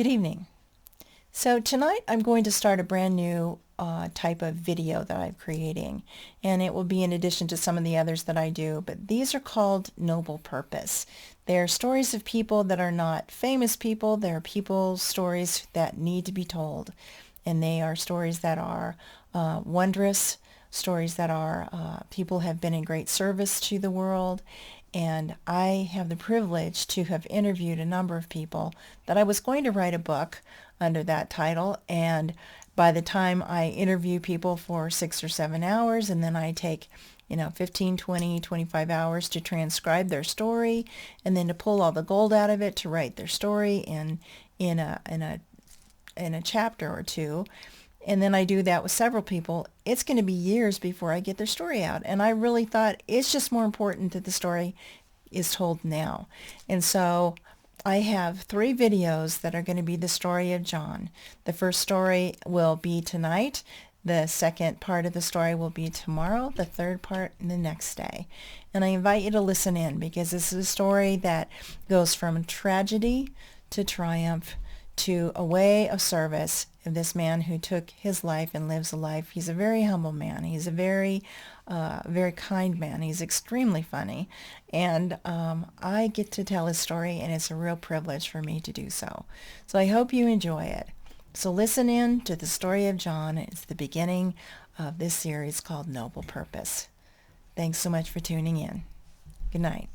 Good evening. So tonight I'm going to start a brand new type of video that I'm creating, and it will be in addition to some of the others that I do, but these are called Noble Purpose. They're stories of people that are not famous people. They're people's stories that need to be told, and they are stories that are wondrous, stories that are people have been in great service to the world. And I have the privilege to have interviewed a number of people that I was going to write a book under that title. And by the time I interview people for 6 or 7 hours, and then I take 15, 20, 25 hours to transcribe their story, and then to pull all the gold out of it to write their story in a chapter or two, and then I do that with several people, it's going to be years before I get their story out. And I really thought it's just more important that the story is told now. And so I have 3 videos that are going to be the story of John. The first story will be tonight. The second part of the story will be tomorrow. The third part the next day. And I invite you to listen in, because this is a story that goes from tragedy to triumph to a way of service of this man who took his life and lives a life. He's a very humble man. He's a very kind man. He's extremely funny. And I get to tell his story, and it's a real privilege for me to do so. So I hope you enjoy it. So listen in to the story of John. It's the beginning of this series called Noble Purpose. Thanks so much for tuning in. Good night.